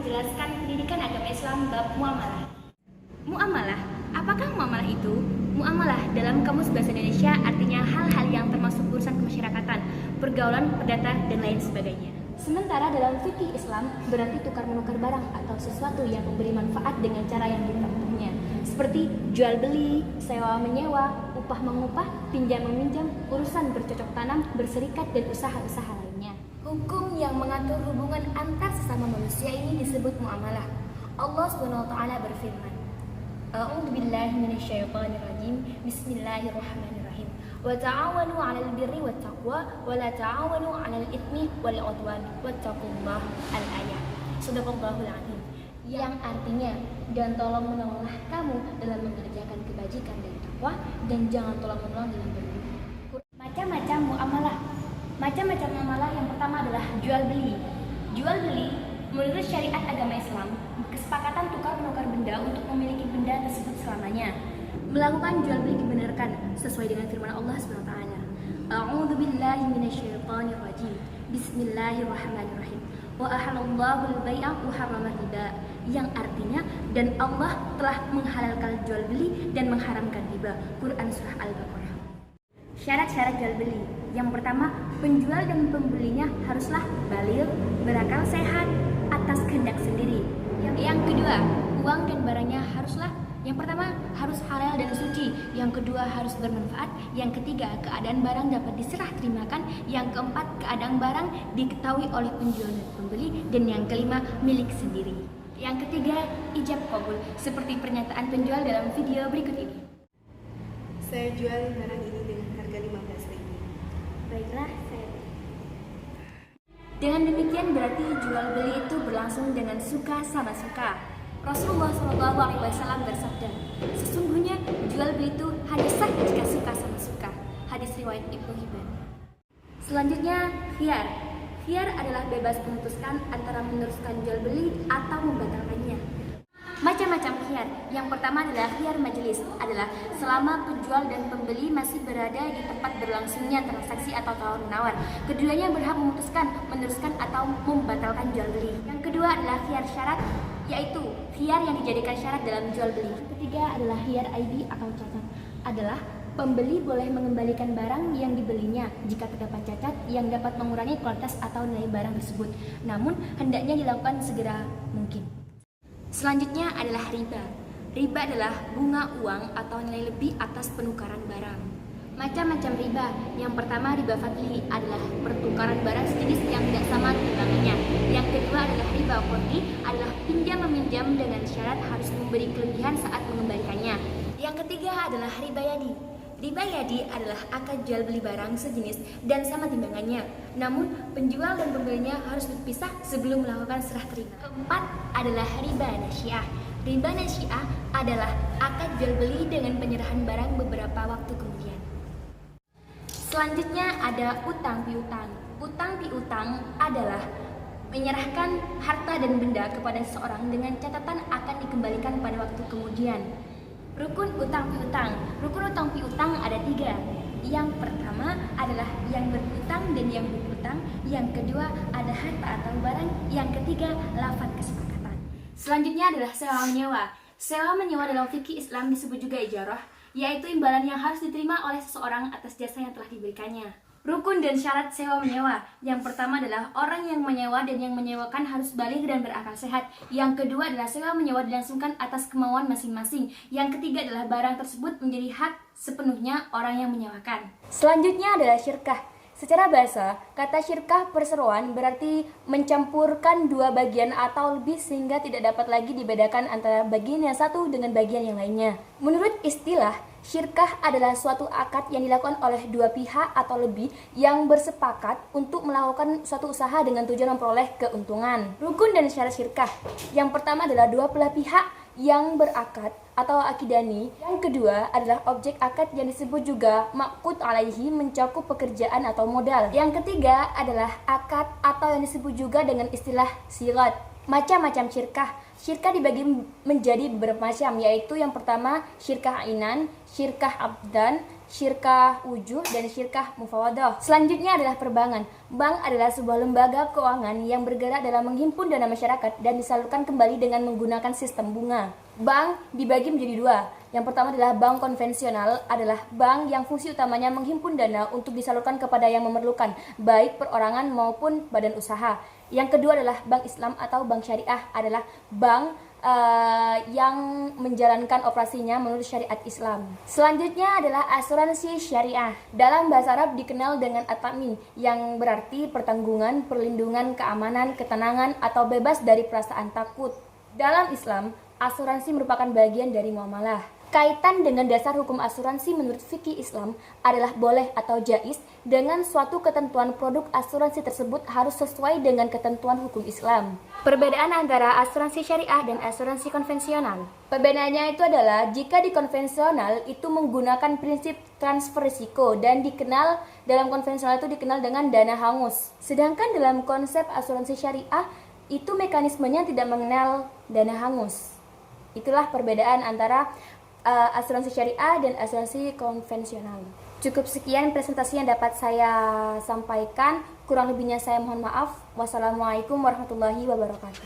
menjelaskan pendidikan agama Islam bab muamalah. Muamalah, apakah muamalah itu? Muamalah dalam Kamus Bahasa Indonesia artinya hal-hal yang termasuk urusan kemasyarakatan, pergaulan, perdata, dan lain sebagainya. Sementara dalam fikih Islam berarti tukar-menukar barang atau sesuatu yang memberi manfaat dengan cara yang diperlukannya, seperti jual beli, sewa menyewa, upah mengupah, pinjam meminjam, urusan bercocok tanam, berserikat, dan usaha-usaha lainnya. Hukum yang mengatur hubungan antar sesama manusia ini disebut muamalah. Allah SWT berfirman, A'udzubillahi minasyaitonirrajim. Bismillahirrahmanirrahim. Wa ta'awanu 'alal birri wat taqwa wa la ta'awanu 'alal itsmi wal 'udwan wattaqullaha al-ayat. Shadaqallahul 'azim. Yang artinya, dan tolong menolonglah kamu dalam mengerjakan kebajikan dan takwa, dan jangan tolong menolong dalam berbudi. Macam-macam muamalah. Macam-macam muamalah yang pertama adalah jual beli. Jual beli menurut syariat agama Islam, kesepakatan tukar-menukar benda untuk memiliki benda tersebut selamanya. Melakukan jual beli dibenarkan sesuai dengan firman Allah SWT. A'udzubillahi minasyaitonirrajim. Bismillahirrahmanirrahim. Wa ahallallahu al-bai'a wa harrama riba. Yang artinya, dan Allah telah menghalalkan jual beli dan mengharamkan riba. Quran surah Al-Baqarah. Syarat-syarat jual beli. Yang pertama, penjual dan pembelinya haruslah baligh, berakal sehat, atas kehendak sendiri. Yang kedua, uang dan barangnya haruslah, yang pertama harus halal dan suci, yang kedua harus bermanfaat, yang ketiga keadaan barang dapat diserah terimakan, yang keempat keadaan barang diketahui oleh penjual dan pembeli, dan yang kelima milik sendiri. Yang ketiga ijab qabul, seperti pernyataan penjual dalam video berikut ini. Saya jual barang ini dengan harga 15.000. Baiklah, saya. Dengan demikian berarti jual beli itu berlangsung dengan suka sama suka. Rasulullah SAW bersabda, sesungguhnya jual beli itu hanya sah jika suka sama suka. Hadis riwayat Ibnu Hibban. Selanjutnya, khiyar. Khiyar adalah bebas memutuskan antara meneruskan jual beli atau membatalkannya. Macam-macam khiyar. Yang pertama adalah khiyar majelis, adalah selama penjual dan pembeli masih berada di tempat berlangsungnya transaksi atau tawar-menawar, keduanya berhak memutuskan, meneruskan atau membatalkan jual beli. Yang kedua adalah khiyar syarat, yaitu khiyar yang dijadikan syarat dalam jual beli. Yang ketiga adalah khiyar aibi atau cacat, adalah pembeli boleh mengembalikan barang yang dibelinya jika terdapat cacat yang dapat mengurangi kualitas atau nilai barang tersebut, namun hendaknya dilakukan segera mungkin. Selanjutnya adalah riba. Riba adalah bunga uang atau nilai lebih atas penukaran barang. Macam-macam riba. Yang pertama riba fadli, adalah pertukaran barang sejenis yang tidak sama timbangannya. Yang kedua adalah riba qadhi, adalah pinjam meminjam dengan syarat harus memberi kelebihan saat mengembalikannya. Yang ketiga adalah riba yadi. Riba yadi adalah akad jual beli barang sejenis dan sama timbangannya, namun penjual dan pembelinya harus berpisah sebelum melakukan serah terima. Keempat adalah riba nasyiah. Riba nasyiah adalah akad jual beli dengan penyerahan barang beberapa waktu kemudian. Selanjutnya ada utang piutang. Utang piutang adalah menyerahkan harta dan benda kepada seseorang dengan catatan akan dikembalikan pada waktu kemudian. Rukun utang piutang. Rukun utang piutang ada 3. Yang pertama adalah yang berutang dan yang berutang. Yang kedua ada harta atau barang. Yang ketiga lafaz kesepakatan. Selanjutnya adalah sewa menyewa. Sewa menyewa dalam fikih Islam disebut juga ijarah, yaitu imbalan yang harus diterima oleh seseorang atas jasa yang telah diberikannya. Rukun dan syarat sewa menyewa. Yang pertama adalah orang yang menyewa dan yang menyewakan harus baligh dan berakal sehat. Yang kedua adalah sewa menyewa dilangsungkan atas kemauan masing-masing. Yang ketiga adalah barang tersebut menjadi hak sepenuhnya orang yang menyewakan. Selanjutnya adalah syirkah. Secara bahasa, kata syirkah perseroan berarti mencampurkan dua bagian atau lebih sehingga tidak dapat lagi dibedakan antara bagian yang satu dengan bagian yang lainnya. Menurut istilah, syirkah adalah suatu akad yang dilakukan oleh dua pihak atau lebih yang bersepakat untuk melakukan suatu usaha dengan tujuan memperoleh keuntungan. Rukun dan syarat syirkah. Yang pertama adalah dua belah pihak yang berakad atau akidani. Yang kedua adalah objek akad yang disebut juga maqud alaihi, mencakup pekerjaan atau modal. Yang ketiga adalah akad atau yang disebut juga dengan istilah sirat. Macam-macam syirkah. Syirkah dibagi menjadi beberapa macam, yaitu yang pertama syirkah ainan, syirkah abdan, syirkah wujuh, dan syirkah mufawadah. Selanjutnya adalah perbankan. Bank adalah sebuah lembaga keuangan yang bergerak dalam menghimpun dana masyarakat dan disalurkan kembali dengan menggunakan sistem bunga. Bank dibagi menjadi dua. Yang pertama adalah bank konvensional, adalah bank yang fungsi utamanya menghimpun dana untuk disalurkan kepada yang memerlukan, baik perorangan maupun badan usaha. Yang kedua adalah bank Islam atau bank syariah, adalah bank yang menjalankan operasinya menurut syariat Islam. Selanjutnya adalah asuransi syariah. Dalam bahasa Arab dikenal dengan at-ta'min, yang berarti pertanggungan, perlindungan, keamanan, ketenangan, atau bebas dari perasaan takut. Dalam Islam, asuransi merupakan bagian dari muamalah. Kaitan dengan dasar hukum asuransi menurut fikih Islam adalah boleh atau jaiz dengan suatu ketentuan produk asuransi tersebut harus sesuai dengan ketentuan hukum Islam. Perbedaan antara asuransi syariah dan asuransi konvensional. Perbedaannya itu adalah jika di konvensional itu menggunakan prinsip transfer risiko dan dikenal dalam konvensional itu dikenal dengan dana hangus. Sedangkan dalam konsep asuransi syariah itu mekanismenya tidak mengenal dana hangus. Itulah perbedaan antara asuransi syariah dan asuransi konvensional. Cukup sekian presentasi yang dapat saya sampaikan. Kurang lebihnya saya mohon maaf. Wassalamualaikum warahmatullahi wabarakatuh.